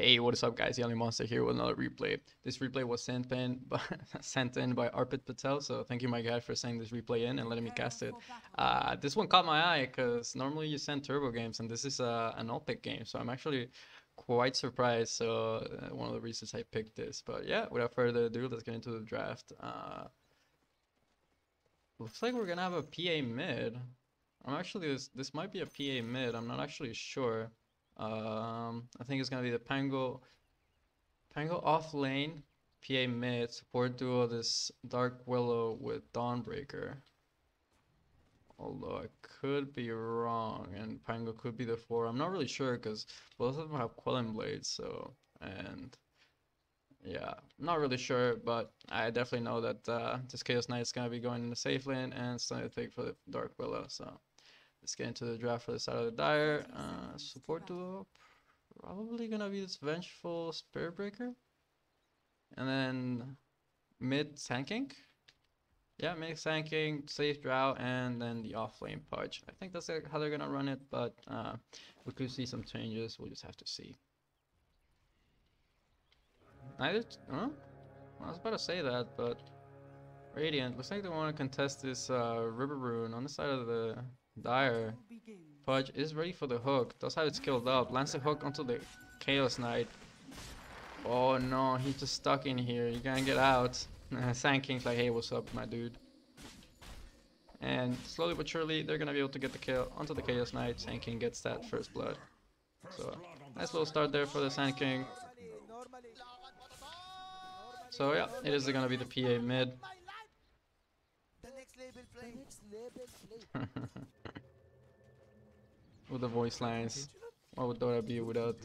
Hey, what is up, guys? The Only Monster here with another replay. This replay was sent in by Arpit Patel, so thank you, my guy, for sending this replay in and letting me cast it. This one caught my eye because normally you send turbo games, and this is an all-pick game, so I'm actually quite surprised. So one of the reasons I picked this. But yeah, without further ado, let's get into the draft. Looks like we're gonna have a PA mid. This might be a PA mid. I'm not actually sure. I think it's gonna be the Pango off lane, PA mid, support duo this Dark Willow with Dawnbreaker. Although I could be wrong, and Pango could be the 4. I'm not really sure because both of them have Quelling Blades, so, and yeah, not really sure, but I definitely know that this Chaos Knight is gonna be going in the safe lane and it's gonna take for the Dark Willow, so. Let's get into the draft for the side of the Dire. Support duo, probably gonna be this Vengeful Spirit Breaker. And then mid Sand. Yeah, mid Sand, safe Drought, and then the off-lane Pudge. I think that's how they're gonna run it, but we could see some changes. We'll just have to see. I was about to say that, but Radiant, looks like they want to contest this River Rune on the side of the Dire. Pudge is ready for the hook. Does have it skilled up. Lands the hook onto the Chaos Knight. Oh no, he's just stuck in here. You can't get out. Sand King's like, hey, what's up, my dude? And slowly but surely, they're gonna be able to get the kill onto the Chaos Knight. Sand King gets that first blood. So, nice little start there for the Sand King. So yeah, it is gonna be the PA mid. With the voice lines. What would Dota be without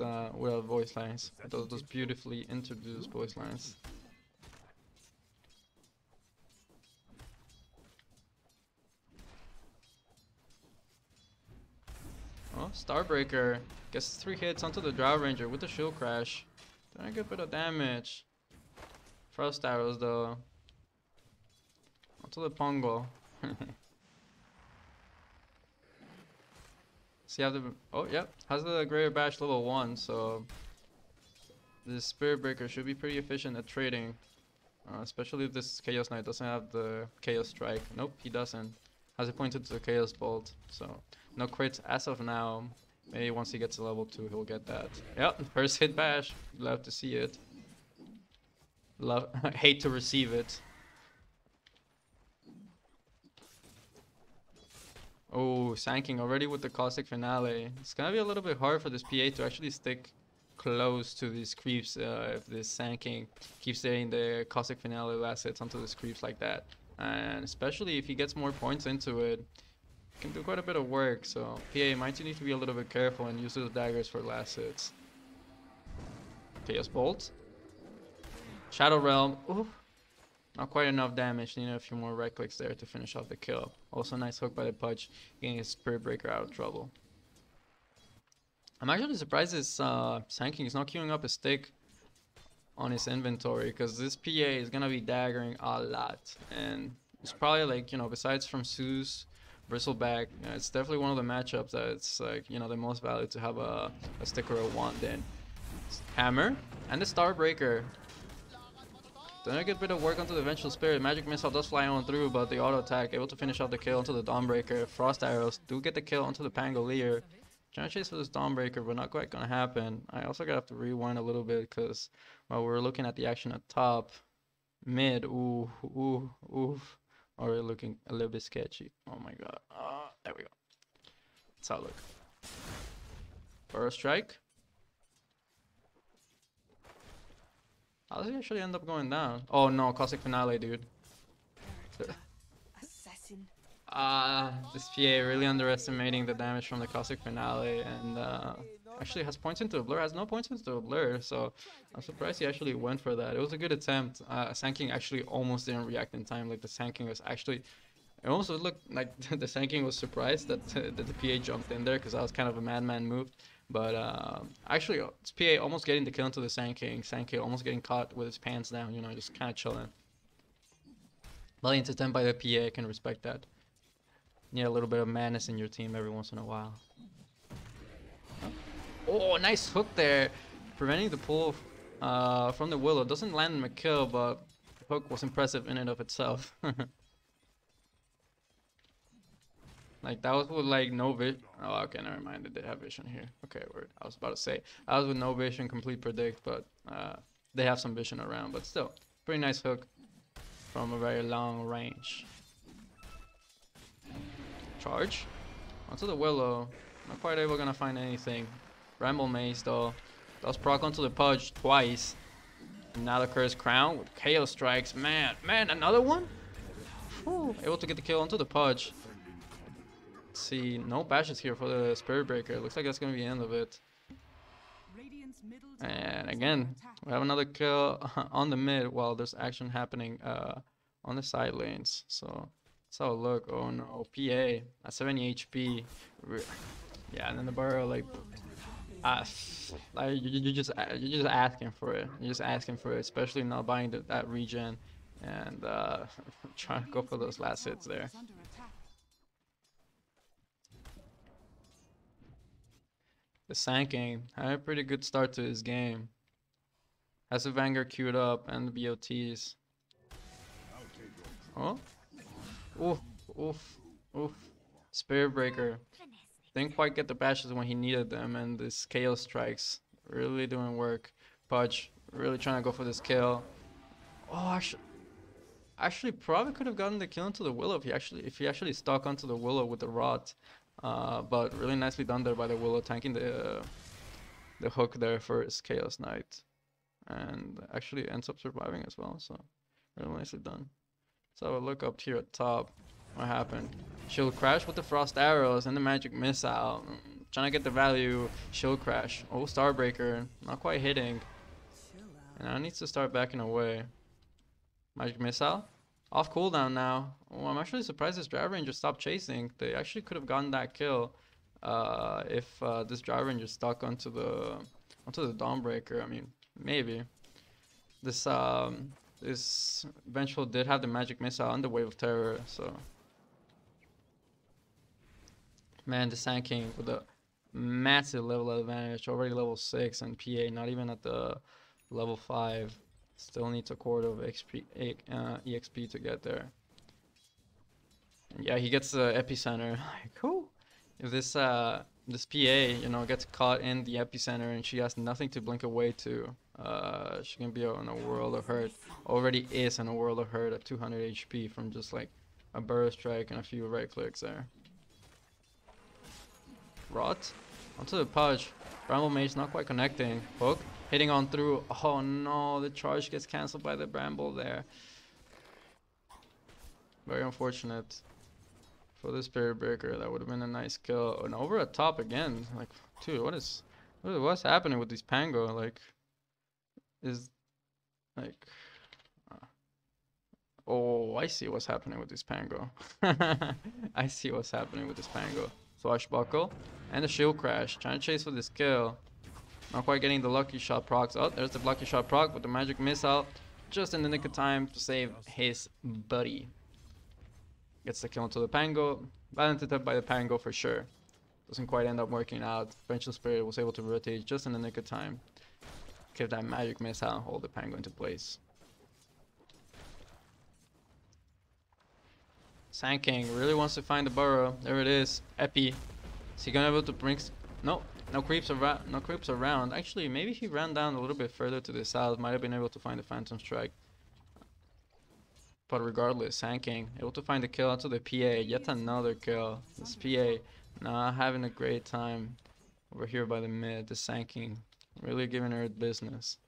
voice lines? Those beautifully introduced voice lines. Oh, Starbreaker gets 3 hits onto the Drow Ranger with the shield crash. Doing a good bit of damage. Frost arrows though. Onto the Pongo. So you have the, oh yeah, has the Greater Bash level 1, so this Spirit Breaker should be pretty efficient at trading. Especially if this Chaos Knight doesn't have the Chaos Strike. Nope, he doesn't. Has it pointed to the Chaos Bolt, so no crits as of now. Maybe once he gets to level 2 he'll get that. Yep, first hit bash. Love to see it. Hate to receive it. Oh, Sand King already with the Caustic Finale. It's gonna be a little bit hard for this PA to actually stick close to these creeps if this Sand King keeps saying the Caustic Finale last hits onto these creeps like that. And especially if he gets more points into it, he can do quite a bit of work. So PA might need to be a little bit careful and use those daggers for last hits. Chaos Bolt. Shadow Realm. Ooh. Not quite enough damage, need a few more right clicks there to finish off the kill. Also nice hook by the Pudge, getting his Spirit Breaker out of trouble. I'm actually surprised this Sand King is not queuing up a stick on his inventory, because this PA is gonna be daggering a lot. And it's probably like, you know, besides from Zeus, Bristleback, you know, it's definitely one of the matchups that it's like, you know, the most value to have a stick or a wand in. Hammer and the Starbreaker. Doing a good bit of work onto the Vengeful Spirit. Magic Missile does fly on through, but the auto attack able to finish off the kill onto the Dawnbreaker. Frost arrows do get the kill onto the Pangolier. Trying to chase for this Dawnbreaker, but not quite gonna happen. I also gotta have to rewind a little bit because while we're looking at the action at top, mid, ooh, already looking a little bit sketchy. Oh my god. There we go. That's how it look. Burrow Strike. How does he actually end up going down? Oh no, Caustic Finale, dude. Assassin. This PA really underestimating the damage from the Caustic Finale, and actually has points into a blur, has no points into a blur, so I'm surprised he actually went for that. It was a good attempt. Sand King actually almost didn't react in time. Like the Sand King was actually, it almost looked like the Sand King was surprised that, that the PA jumped in there, because that was kind of a madman move. But actually, it's PA almost getting the kill into the Sand King. Sand King almost getting caught with his pants down, you know, just kind of chilling. Valiant attempt by the PA, I can respect that. Need a little bit of madness in your team every once in a while. Oh, nice hook there. preventing the pull from the Willow. Doesn't land him a kill, but the hook was impressive in and of itself. Like that was with like no vision. Oh, okay, never mind. They did have vision here. Okay, word. I was about to say I was with no vision, complete predict, but they have some vision around. But still, pretty nice hook from a very long range. Charge onto the Willow. Not quite able gonna find anything. Bramble Maze though. Does proc onto the Pudge twice. And now the Curse Crown with KO strikes. Man, another one? Whew. Able to get the kill onto the Pudge. Let's see, no bashes here for the Spirit Breaker. Looks like that's gonna be the end of it. And again, we have another kill on the mid while there's action happening on the side lanes. So let's have a look. Oh no, PA at 70 HP. Yeah, and then the burrow like you're just asking for it. You're just asking for it, especially not buying that regen and trying to go for those last hits there. The Sanking had a pretty good start to his game. Has the Vanguard queued up and the BOTs. Oh, oof, oof, oof. Spirit Breaker. Didn't quite get the bashes when he needed them, and this KO strikes really doing work. Pudge really trying to go for this kill. Oh, actually probably could have gotten the kill into the Willow if he actually stuck onto the Willow with the rot. But really nicely done there by the Willow, tanking the hook there for his Chaos Knight, and actually ends up surviving as well. So really nicely done. So a look up here at top. What happened? Shield crash with the frost arrows and the magic missile. Trying to get the value. Shield crash. Oh, Starbreaker, not quite hitting. And I need to start backing away. Magic missile. Off cooldown now. Oh, I'm actually surprised this Drive Ranger stopped chasing. They actually could have gotten that kill if this Drive Ranger stuck onto the Dawnbreaker. I mean, maybe. This Vengeful did have the magic missile on the Wave of Terror, so man, the Sand King with a massive level advantage, already level 6, and PA not even at the level 5. Still needs a quarter of EXP to get there. And yeah, he gets the epicenter. Like, cool. If this this PA, you know, gets caught in the epicenter and she has nothing to blink away to, she can be in a world of hurt. Already is in a world of hurt at 200 HP from just like a burrow strike and a few right clicks there. Rot onto the Pudge. Bramble Mage not quite connecting. Hook hitting on through. Oh no, the charge gets cancelled by the Bramble there. Very unfortunate for the Spirit Breaker. That would have been a nice kill. And over at top again. Like, dude, what's happening with these Pango? Like, is like, oh, I see what's happening with this Pango. I see what's happening with this Pango. Swashbuckle and the shield crash, trying to chase for this kill. Not quite getting the lucky shot procs. Oh, there's the lucky shot proc with the magic missile, just in the nick of time to save his buddy. Gets the kill into the Pango. Balanced up by the Pango for sure. Doesn't quite end up working out. Vengeful Spirit was able to rotate just in the nick of time. Give that magic missile and hold the Pango into place. Sand King really wants to find the burrow. There it is. Epi. Is he gonna be able to bring? No creeps around. No creeps around. Actually, maybe he ran down a little bit further to the south. Might have been able to find the Phantom Strike. But regardless, Sand King able to find the kill onto the PA. Yet another kill. This PA not having a great time over here by the mid. The Sand King really giving her business.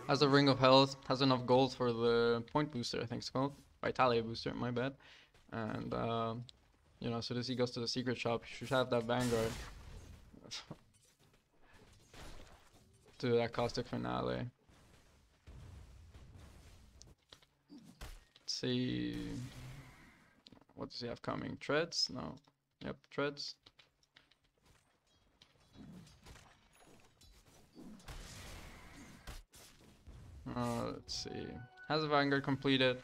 Has a Ring of Health, has enough gold for the point booster, I think it's called. Vitality booster, my bad. And, you know, as soon as he goes to the secret shop, he should have that Vanguard. To that caustic finale. Let's see. What does he have coming? Treads? No. Yep, Treads. Let's see. Has a Vanguard completed.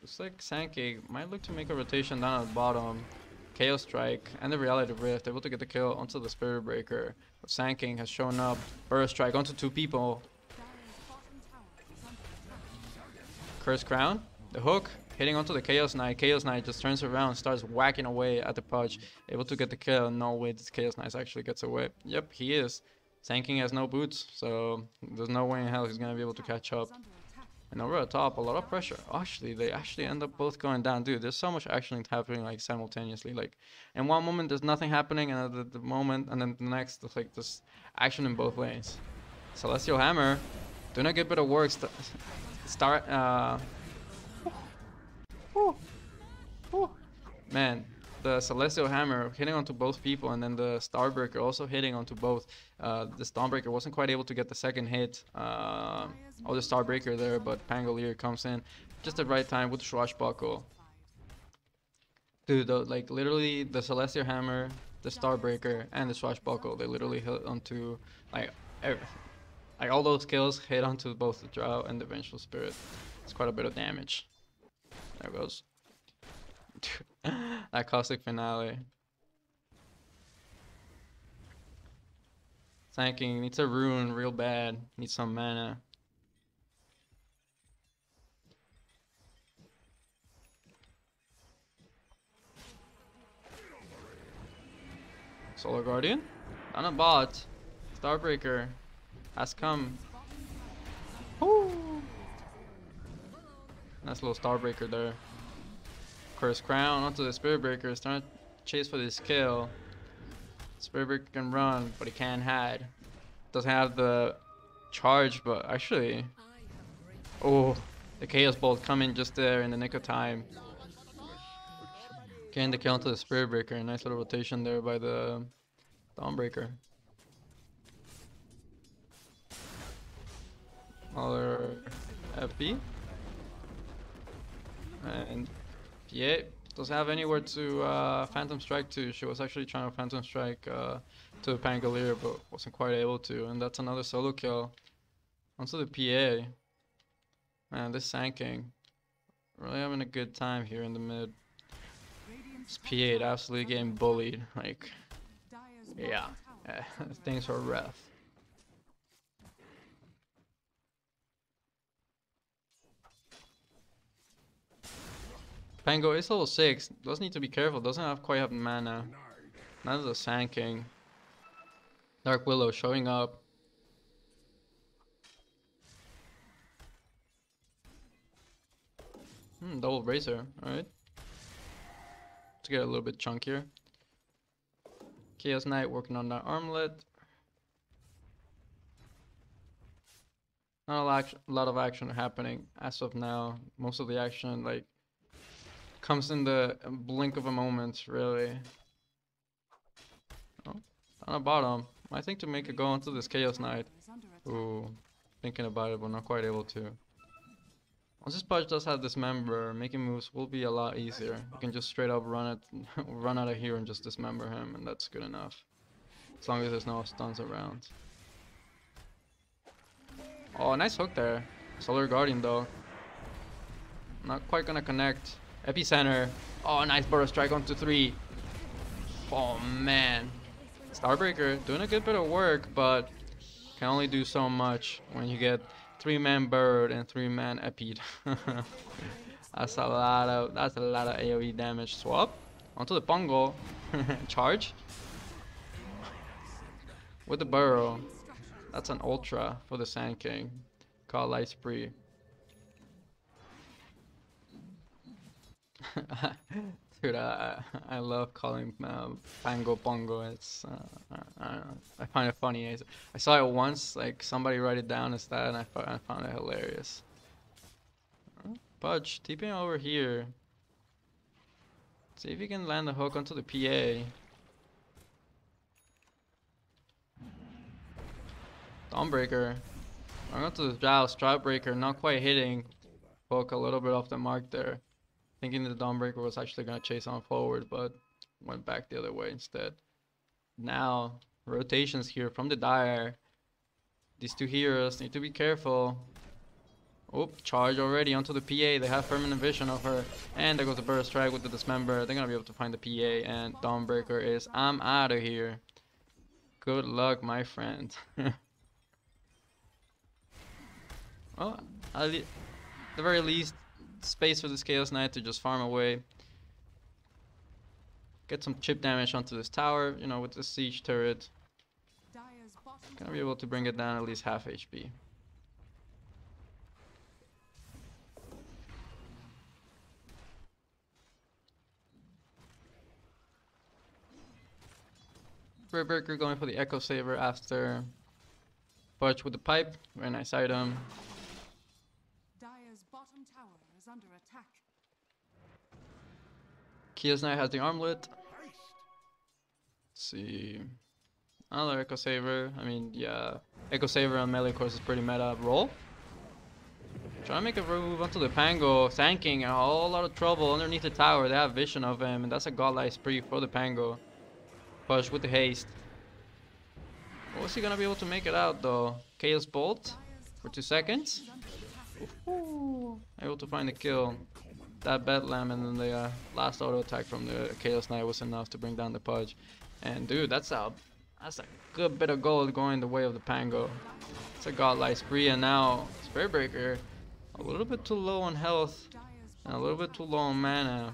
Looks like Sankey might look to make a rotation down at the bottom. Chaos Strike and the Reality Rift able to get the kill onto the Spirit Breaker. But Sanking has shown up. Burst Strike onto 2 people. Curse Crown. The hook hitting onto the Chaos Knight. Chaos Knight just turns around, starts whacking away at the Pudge. Able to get the kill. No way this Chaos Knight actually gets away. Yep, he is. Sanking has no boots, so there's no way in hell he's gonna be able to catch up. And over at top, a lot of pressure. Actually, they actually end up both going down. Dude, there's so much action happening like simultaneously. Like, in one moment there's nothing happening, and at the moment, and then the next, there's like this action in both lanes. Celestial Hammer doing a good bit of work. Man, the Celestial Hammer hitting onto both people, and then the Starbreaker also hitting onto both. The Stormbreaker wasn't quite able to get the second hit of the Starbreaker there, but Pangolier comes in just at the right time with the Swashbuckle. Dude, like literally the Celestial Hammer, the Starbreaker, and the Swashbuckle, they literally hit onto like everything. Like all those kills hit onto both the Drow and the Vengeful Spirit. It's quite a bit of damage. There goes. That Caustic Finale. Sanking needs a rune real bad. Needs some mana. Solar Guardian on a bot. Starbreaker has come. Woo! Nice little Starbreaker there. Curse Crown onto the Spirit Breaker. Is trying to chase for this kill. Spirit Breaker can run, but he can't hide. Doesn't have the charge, but actually, oh, the Chaos Bolt coming just there in the nick of time. Getting the kill onto the Spirit Breaker. Nice little rotation there by the Dawnbreaker. Another FP. And yeah, doesn't have anywhere to Phantom Strike to. She was actually trying to Phantom Strike to the Pangolier, but wasn't quite able to. And that's another solo kill onto the PA. Man, this Sanking really having a good time here in the mid. This P8 absolutely getting bullied. Like, yeah, things are rough. Pango is level 6. Does need to be careful. Doesn't quite have mana. Neither does Sanking. Dark Willow showing up. Double Bracer. Alright. Let's get a little bit chunkier. Chaos Knight working on that armlet. Not a lot of action happening as of now. Most of the action like comes in the blink of a moment, really. Oh, on the bottom. I think to make a go into this Chaos Knight. Ooh, thinking about it, but not quite able to. Once this Pudge does have Dismember, making moves will be a lot easier. You can just straight up run out of here and just dismember him, and that's good enough. As long as there's no stuns around. Oh, nice hook there. Solar Guardian though. Not quite gonna connect. Epicenter. Oh, nice Burrow Strike onto 3. Oh man. Starbreaker doing a good bit of work, but can only do so much when you get 3-man Bird and 3-man Epied. That's a lot of AoE damage. Swap onto the Pongo. Charge with the Burrow. That's an ultra for the Sand King. Called Light Spree. Dude, I love calling Pango Pongo. It's I don't know. I find it funny. I saw it once, like somebody write it down as that, and I found it hilarious. Pudge, TPing over here. See if you can land the hook onto the PA. Dawnbreaker. I'm onto the Drow. Starbreaker not quite hitting. Poke a little bit off the mark there. Thinking the Dawnbreaker was actually going to chase on forward, but went back the other way instead. Now, rotations here from the Dire. These two heroes need to be careful. Oh, charge already onto the PA. They have permanent vision of her. And there goes the burst strike with the dismember. They're gonna be able to find the PA. And Dawnbreaker is, I'm out of here. Good luck, my friend. Oh, at the very least, space for this Chaos Knight to just farm away. Get some chip damage onto this tower, you know, with the siege turret. Gonna be able to bring it down at least half HP. Breaker going for the Echo Saver after Budge with the pipe. Very nice item. Dire's bottom tower is under attack. Chaos Knight has the armlet. Let's see. Another Echo Saver. I mean, yeah. Echo Saver on melee course is pretty meta. Roll. Trying to make a move onto the Pango. Thanking a whole lot of trouble underneath the tower. They have vision of him, and that's a godlike spree for the Pango. Push with the haste. Was he gonna be able to make it out though? Chaos Bolt for 2 seconds. Ooh, able to find the kill. That Bedlam and then the last auto attack from the Chaos Knight was enough to bring down the Pudge. And dude, that's a good bit of gold going the way of the Pango. It's a godlike spree, and now Spirit Breaker a little bit too low on health and a little bit too low on mana.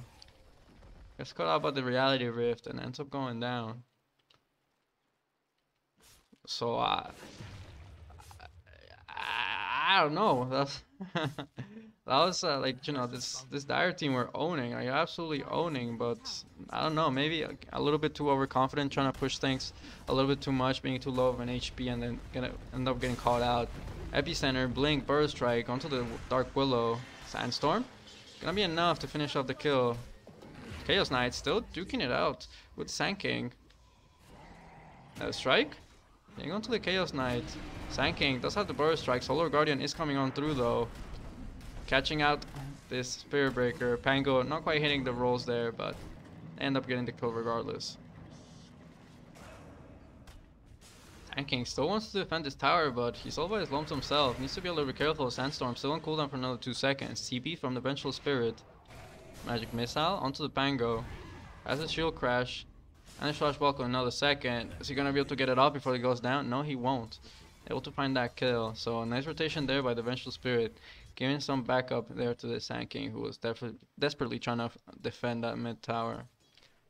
Gets caught out by the Reality Rift and ends up going down. So I don't know. That's that was like, you know, this Dire team we're owning, like absolutely owning, but I don't know, maybe a little bit too overconfident, trying to push things a little bit too much, being too low of an HP, and then gonna end up getting caught out. Epicenter, Blink, Burst Strike onto the Dark Willow, Sandstorm, gonna be enough to finish off the kill. Chaos Knight still duking it out with Sand King. Strike? Getting onto the Chaos Knight. Sand King does have the Burst Strike. Solar Guardian is coming on through though. Catching out this Spirit Breaker. Pango not quite hitting the rolls there, but end up getting the kill regardless. Sand King still wants to defend this tower, but he's all by his lonesome self. Needs to be a little bit careful. Sandstorm still on cooldown for another 2 seconds. TP from the Vengeful Spirit. Magic Missile onto the Pango. Has a shield crash. And a Swashbuckle in another second. Is he going to be able to get it off before he goes down? No, he won't. Able to find that kill. So a nice rotation there by the Vengeful Spirit. Giving some backup there to the Sand King, who was desperately trying to defend that mid tower.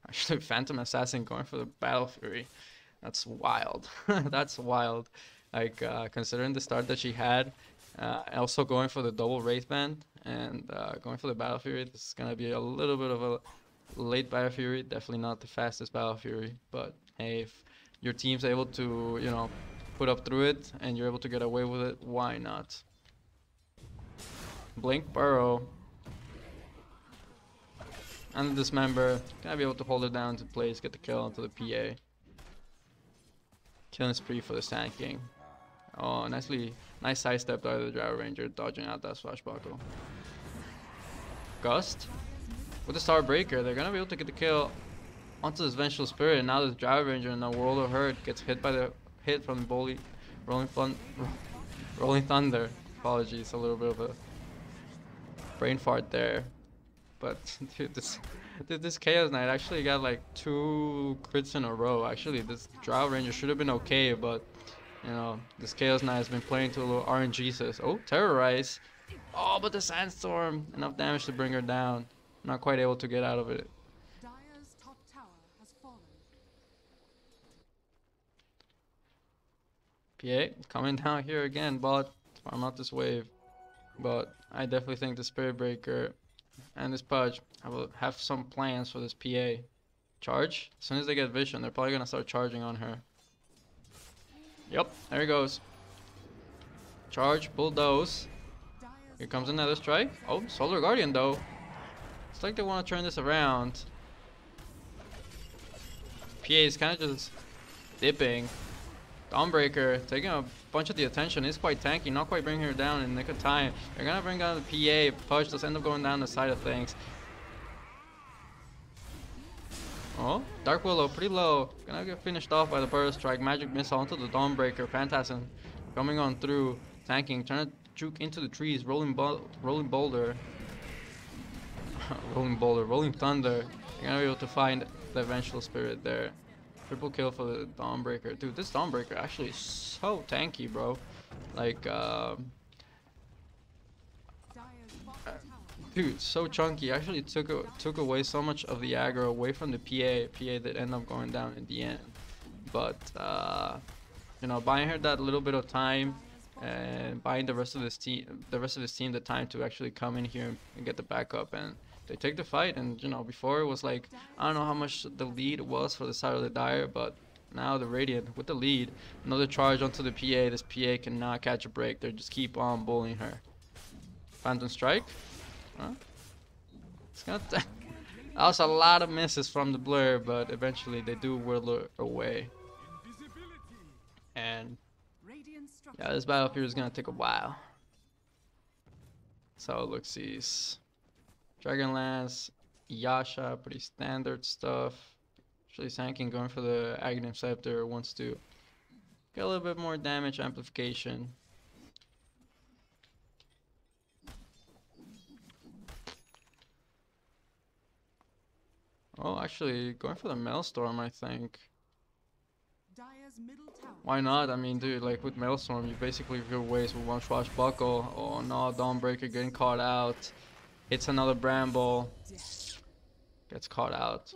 Actually, Phantom Assassin going for the Battle Fury. That's wild. That's wild. Like, considering the start that she had. Also going for the double Wraith Band and going for the Battle Fury. This is going to be a little bit of a late Battle Fury. Definitely not the fastest Battle Fury. But hey, if your team's able to, you know, put up through it and you're able to get away with it, why not? Blink, Burrow. And the Dismember. Gonna be able to hold it down to place, get the kill onto the PA. Killing spree for the Sand King. Oh, nice sidestep by the Driver Ranger, dodging out that Swashbuckle. Gust with the Star Breaker, they're gonna be able to get the kill onto this Vengeful Spirit, and now this Driver Ranger in the World of Hurt gets hit by the hit from the Rolling Thunder. Apologies, a little bit of a brain fart there. But dude, this Chaos Knight actually got like 2 crits in a row. Actually, this Driver Ranger should have been okay, but you know, this Chaos Knight has been playing to a little RNG. Oh, Terrorize. Oh, but the Sandstorm. Enough damage to bring her down. Not quite able to get out of it. Dire's top tower has fallen. PA coming down here again, bot. Farm out this wave. But I definitely think the Spirit Breaker and this Pudge have some plans for this PA. Charge. As soon as they get vision, they're probably going to start charging on her. Yep, there he goes. Charge, bulldoze. Here comes another strike. Oh, Solar Guardian though. It's like they want to turn this around. PA is kind of just dipping. Dawnbreaker taking a bunch of the attention. Is quite tanky, not quite bringing her down in the nick of time. They're gonna bring down the PA. Pudge does end up going down the side of things. Oh, Dark Willow pretty low. Gonna get finished off by the Burst Strike. Magic Missile onto the Dawnbreaker. Phantasm coming on through. Tanking, trying to juke into the trees. Rolling boulder. Rolling thunder. You're gonna be able to find the eventual spirit there. Triple kill for the Dawnbreaker. Dude, this Dawnbreaker actually is so tanky, bro. Like, dude, so chunky. Actually took away so much of the aggro away from the PA that ended up going down in the end. But you know, buying her that little bit of time and buying the rest of his team the time to actually come in here and get the backup, and they take the fight. And you know, before it was like, I don't know how much the lead was for the side of the Dire, but now the Radiant with the lead, another charge onto the PA. This PA cannot catch a break. They just keep on bullying her. Phantom Strike. Huh? It's gonna that was a lot of misses from the Blur, but eventually they do whirl her away. And yeah, this battle here is gonna take a while. So looks is Dragonlance, Yasha, pretty standard stuff. Actually, Sankin going for the Aghanim Scepter wants to get a little bit more damage amplification. Oh, actually, going for the Maelstrom, I think. Why not? I mean, dude, like with Maelstrom, you basically go waste with one Swashbuckle. Oh no, Dawnbreaker getting caught out. Hits another Bramble. Gets caught out.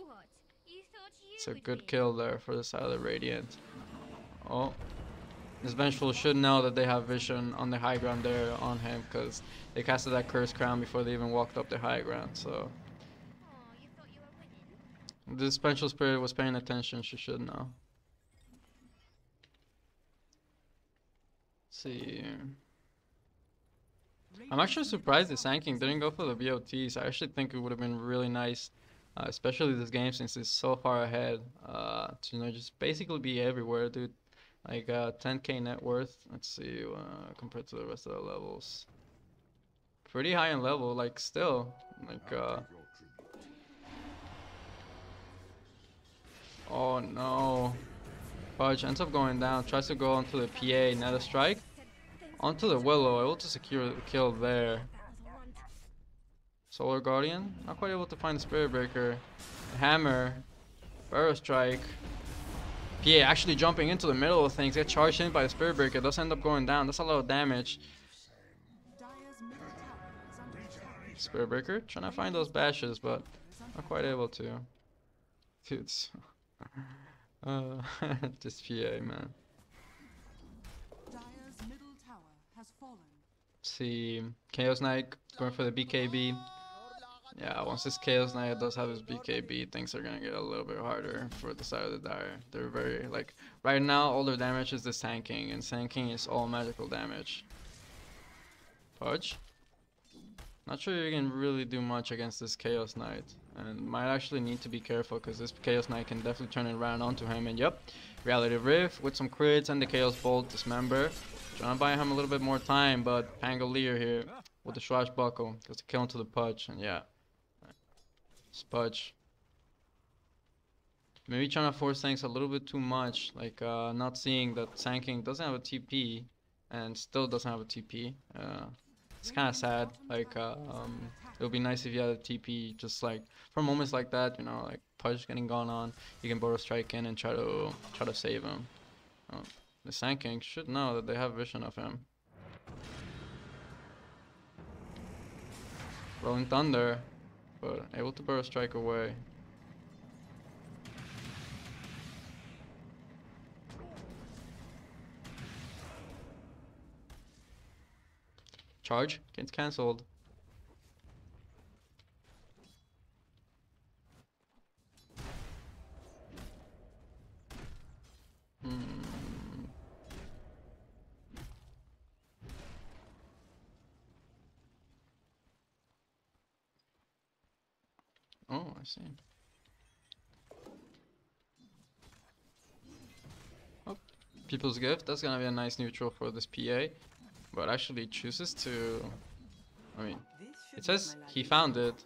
It's a good kill there for the side of the Radiant. Oh. This Vengeful should know that they have vision on the high ground there on him, because they casted that Cursed Crown before they even walked up the high ground, so. This Vengeful Spirit was paying attention, she should know. Let's see. I'm actually surprised the Sanking didn't go for the BOTs. I actually think it would have been really nice, especially this game since it's so far ahead, to, you know, just basically be everywhere, dude. Like 10k net worth. Let's see, compared to the rest of the levels. Pretty high in level, like still, like oh no. Fudge ends up going down, tries to go onto the PA, net a strike. Onto the Willow, able to secure the kill there. Solar Guardian, not quite able to find the Spirit Breaker. Hammer, Burrow Strike. PA actually jumping into the middle of things, get charged in by the Spirit Breaker, does end up going down. That's a lot of damage. Spirit Breaker trying to find those bashes, but not quite able to. Dude, this PA, man. Let's see, Chaos Knight going for the BKB. Yeah, once this Chaos Knight does have his BKB, things are gonna get a little bit harder for the side of the Dire. They're very, like, right now all their damage is the Sanking, and Sanking is all magical damage. Fudge. Not sure you can really do much against this Chaos Knight, and might actually need to be careful because this Chaos Knight can definitely turn it around onto him. And yep, Reality Rift with some crits and the Chaos Bolt, Dismember. Trying to buy him a little bit more time, but Pangolier here with the Swashbuckle gets to kill him to the Pudge, and yeah. Spudge. Maybe trying to force things a little bit too much, like not seeing that Sanking doesn't have a TP and still doesn't have a TP. It's kind of sad. Like it would be nice if you had a TP, just like for moments like that, you know, like Pudge getting gone on, you can Burrow Strike in and try to save him. The Sanking should know that they have vision of him. Rolling Thunder, but able to Burrow Strike away. Charge gets cancelled. Oh, I see. Oh, People's Gift. That's gonna be a nice neutral for this PA. But actually chooses to... I mean, it says he found it.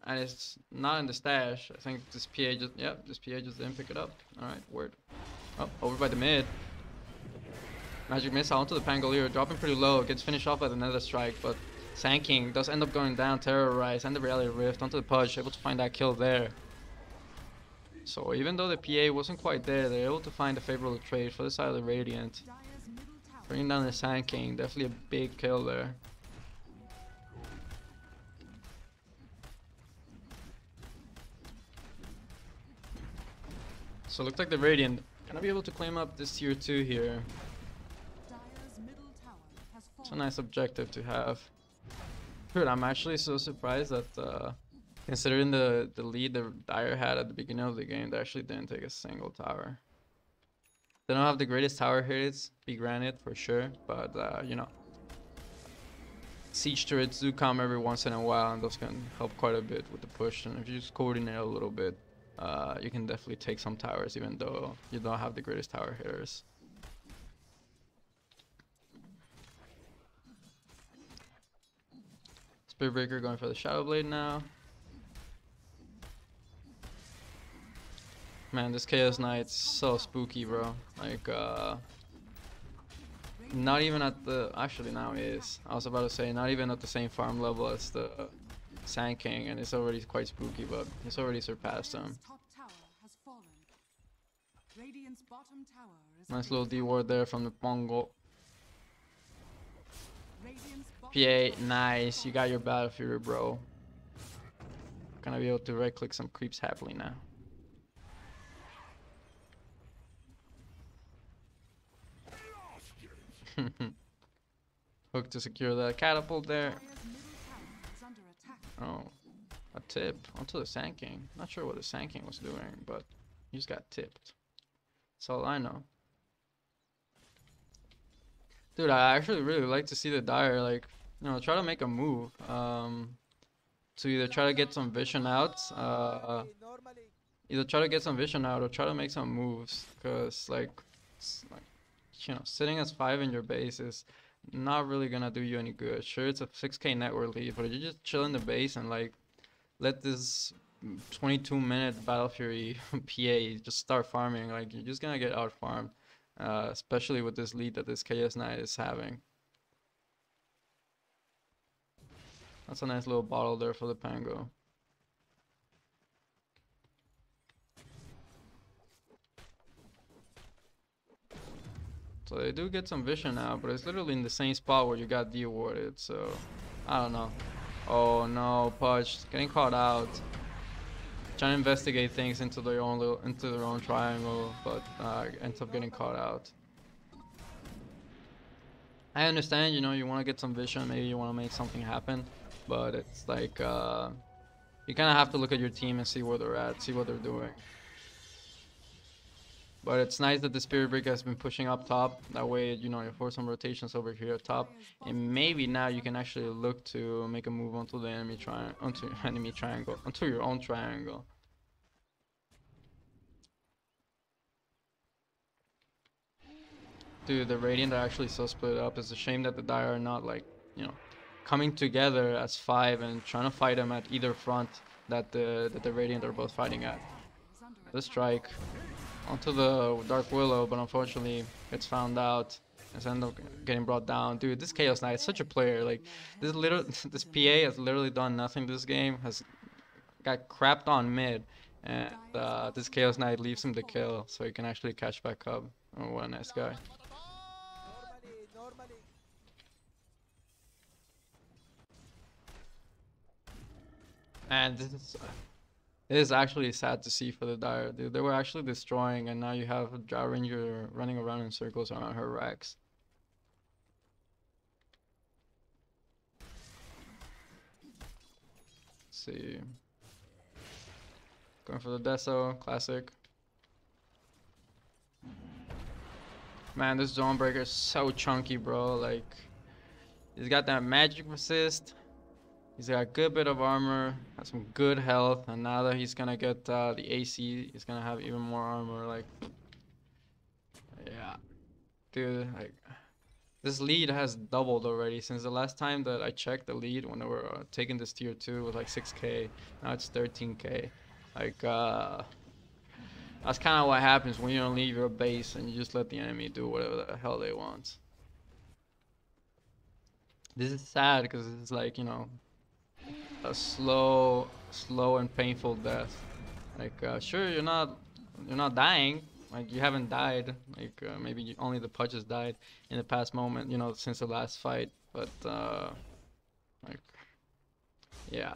And it's not in the stash. I think this PA just... Yep, this PA just didn't pick it up. Alright, word. Oh, over by the mid. Magic missile onto the Pangolier, dropping pretty low, gets finished off by the Nether Strike, but Sand King does end up going down, Terrorize, and the Reality Rift onto the Pudge, able to find that kill there. So even though the PA wasn't quite there, they're able to find a favorable trade for the side of the Radiant. Bringing down the Sand King, definitely a big kill there. So it looks like the Radiant gonna be able to claim up this tier 2 here. It's a nice objective to have. Dude, I'm actually so surprised that considering the lead that Dire had at the beginning of the game, they actually didn't take a single tower. They don't have the greatest tower hits, be granted for sure, but you know, siege turrets do come every once in a while, and those can help quite a bit with the push. And if you just coordinate a little bit, you can definitely take some towers, even though you don't have the greatest tower hitters. Spirit Breaker going for the Shadow Blade now. Man, this Chaos Knight's so spooky, bro. Like, not even at the... Actually, now he is. I was about to say, not even at the same farm level as the Sand King, and it's already quite spooky, but he's already surpassed him. Nice little D-ward there from the Mongol. PA, nice. You got your Battle Fury, bro. Gonna be able to right-click some creeps happily now. Hook to secure that catapult there. Oh, a tip onto the Sand King. Not sure what the Sand King was doing, but he just got tipped. That's all I know. Dude, I actually really like to see the Dire, like, you know, try to make a move. To either try to get some vision out, either try to get some vision out or try to make some moves. Cause like, you know, sitting as 5 in your base is not really gonna do you any good. Sure, it's a 6k network lead, but if you just chill in the base and like let this 22-minute Battle Fury PA just start farming, like you're just gonna get out farmed, especially with this lead that this Chaos Knight is having. That's a nice little bottle there for the Pango. So they do get some vision now, but it's literally in the same spot where you got de-awarded, so I don't know. Oh no, Pudge getting caught out. Trying to investigate things into their own triangle, but ends up getting caught out. I understand, you know, you want to get some vision, maybe you want to make something happen, but it's like you kind of have to look at your team and see where they're at, see what they're doing. But it's nice that the Spirit Breaker has been pushing up top. That way, you know, you force some rotations over here at top, and maybe now you can actually look to make a move onto the enemy triangle, onto your own triangle. Dude, the Radiant are actually so split up. It's a shame that the Dire are not, like, you know, coming together as 5 and trying to fight them at either front that the Radiant are both fighting at. The strike onto the Dark Willow, but unfortunately it's found out and ends up getting brought down. Dude, this Chaos Knight is such a player. Like, this PA has literally done nothing this game. Has got crapped on mid, and this Chaos Knight leaves him the kill, so he can actually catch back up. Oh, what a nice guy. And it is actually sad to see for the Dire, dude. They were actually destroying, and now you have a Drow Ranger running around in circles around her racks. Let's see. Going for the Deso, classic. Man, this Zonebreaker is so chunky, bro. Like, he's got that magic resist. He's got a good bit of armor, has some good health, and now that he's gonna get the AC, he's gonna have even more armor. Like, yeah, dude, like, this lead has doubled already since the last time that I checked the lead when they were taking this tier 2 was like 6k. Now it's 13k. Like, That's kind of what happens when you don't leave your base and you just let the enemy do whatever the hell they want. This is sad because it's like, you know, a slow and painful death. Like, sure, you're not dying. Like, you haven't died. Like, maybe only the Pudges died in the past moment, you know, since the last fight. But, like, yeah.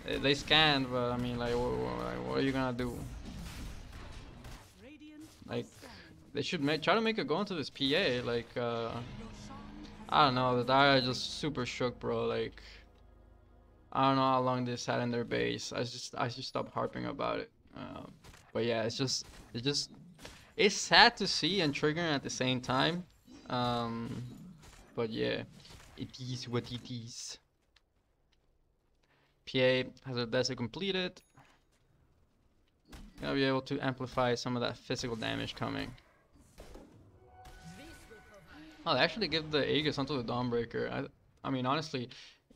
They scanned, but I mean, like, what are you gonna do? Like, they should try to make a go into this PA. Like, I don't know. The Dire just super shook, bro. Like, I don't know how long this had in their base. I just stopped harping about it. But yeah, it's sad to see and triggering at the same time. But yeah, it is what it is. PA has her Desa completed. Gonna be able to amplify some of that physical damage coming. Oh, they actually give the Aegis onto the Dawnbreaker. I mean, honestly,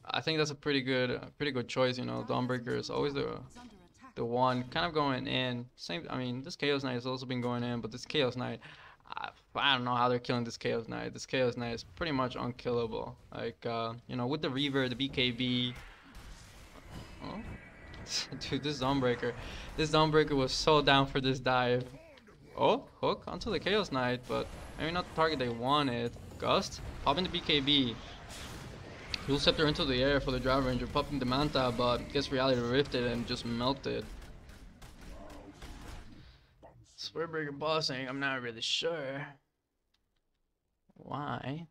I think that's a pretty good choice. You know, Dawnbreaker is always the one kind of going in. Same. I mean, this Chaos Knight has also been going in, but this Chaos Knight, I don't know how they're killing this Chaos Knight. This Chaos Knight is pretty much unkillable. Like, you know, with the Reaver, the BKB. Oh. Dude, this Dawnbreaker was so down for this dive. Oh, hook onto the Chaos Knight, but maybe not the target they wanted. Gust, popping the BKB. Dual Scepter into the air for the Drive Ranger, popping the Manta, but gets Reality Rifted and just melted. Spiritbreaker bossing, I'm not really sure. Why?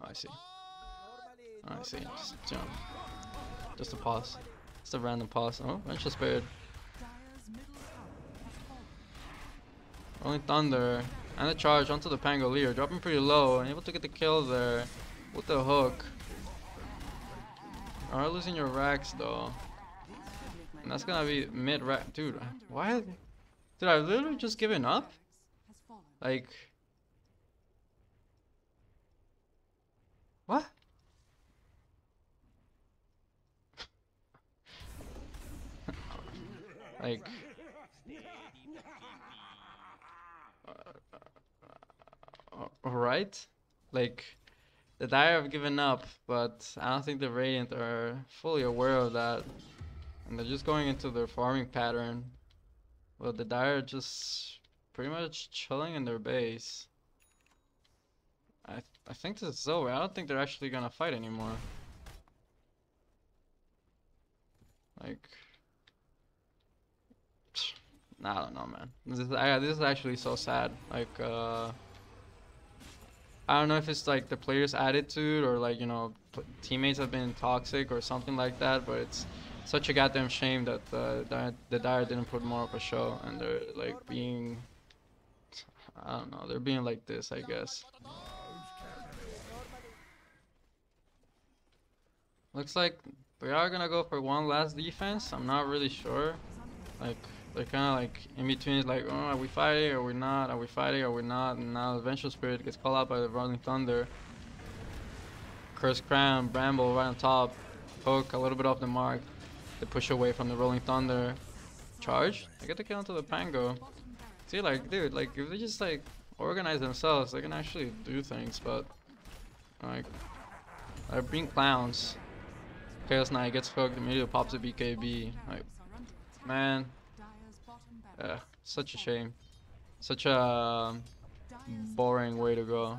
Oh, I see. Oh, I see. Just jump. Just a pause. Just a random pause. Oh, Vengeful Spirit. Rolling Thunder. And the charge onto the Pangolier. Dropping pretty low. And able to get the kill there. With the hook. Are losing your racks though. And that's gonna be mid rack. Dude, why? Did I literally just given up? Like. What? Like. Alright? Like. The Dire have given up, but I don't think the Radiant are fully aware of that. And they're just going into their farming pattern. But the Dire are just pretty much chilling in their base. I think this is over. I don't think they're actually gonna fight anymore. Like, I don't know, man. This is actually so sad. Like, I don't know if it's like the players' attitude or like, you know, teammates have been toxic or something like that, but it's such a goddamn shame that the Dire didn't put more of a show and they're like being, I don't know, they're being like this, I guess. Looks like we are gonna go for one last defense. I'm not really sure. Like, they're kind of like in between, like, oh, are we fighting or we're not? Are we fighting or we're not? And now the Vengeful Spirit gets called out by the Rolling Thunder. Cursed Crown, Bramble right on top. Hook a little bit off the mark. They push away from the Rolling Thunder. Charge. They get the kill onto the Pango. See, like, dude, like, if they just like organize themselves, they can actually do things. But like, they're being clowns. Chaos Knight gets hooked, immediately pops a BKB. Like, man. Yeah, such a shame. Such a boring way to go.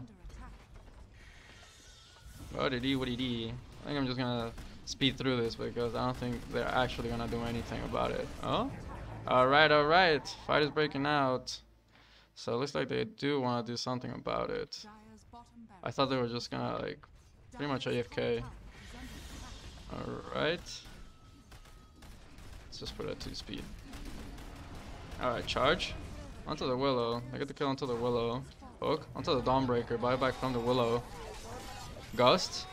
What did he? I think I'm just gonna speed through this because I don't think they're actually gonna do anything about it. Oh? Alright. Fight is breaking out. So it looks like they do want to do something about it. I thought they were just gonna like pretty much AFK. Alright. Let's just put it at 2 speed. Alright, charge. Onto the Willow. I get the kill onto the Willow. Hook. Onto the Dawnbreaker. Buyback from the Willow. Gust.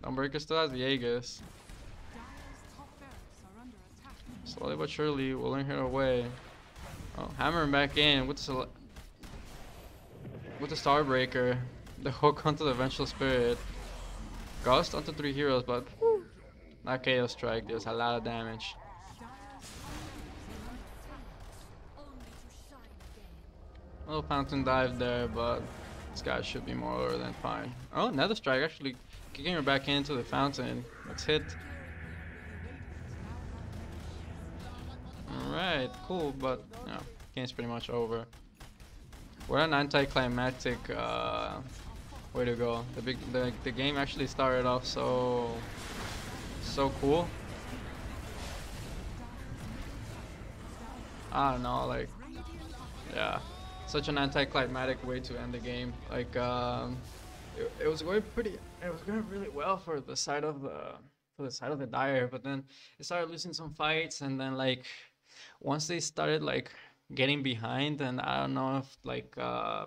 Dawnbreaker still has the Aegis. Slowly but surely, willing her away. Oh, hammering back in with the Starbreaker. The hook onto the Vengeful Spirit. Gust onto 3 heroes, but whew, that KO strike does a lot of damage. Little fountain dive there, but this guy should be more than fine. Oh, Nether Strike actually kicking her back into the fountain. Let's hit. Alright, cool, but no, game's pretty much over. What an anticlimactic way to go. The game actually started off so cool. I don't know, like, yeah, such an anticlimactic way to end the game. Like, it was going it was going really well for the side of the Dire, but then it started losing some fights, and then like once they started like getting behind, and I don't know if I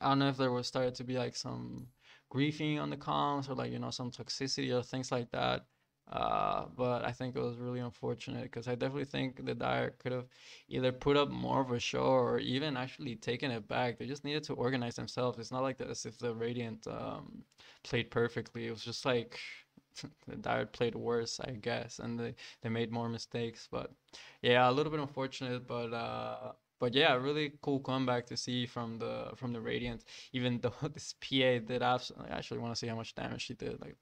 don't know if there was started to be like some griefing on the comms or like some toxicity or things like that. But I think it was really unfortunate because I definitely think the Dire could have either put up more of a show or even actually taken it back. They just needed to organize themselves. It's not like as if the Radiant played perfectly. It was just like the Dire played worse, I guess, and they made more mistakes. But yeah, a little bit unfortunate, but yeah, really cool comeback to see from the Radiant. Even though this PA did absolutely, I actually want to see how much damage she did. Like,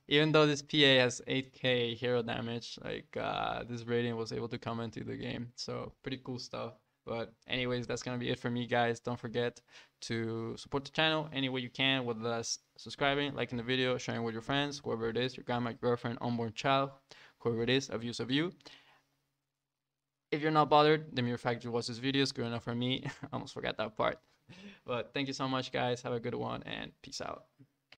even though this PA has 8k hero damage, like this Radiant was able to come into the game. So pretty cool stuff. But anyways, that's gonna be it for me, guys. Don't forget to support the channel any way you can, whether that's subscribing, liking the video, sharing with your friends, whoever it is, your grandma, your girlfriend, unborn child, whoever it is, a view's a view. If you're not bothered, the mere fact you watch this video is good enough for me. I almost forgot that part. But thank you so much, guys. Have a good one, and peace out.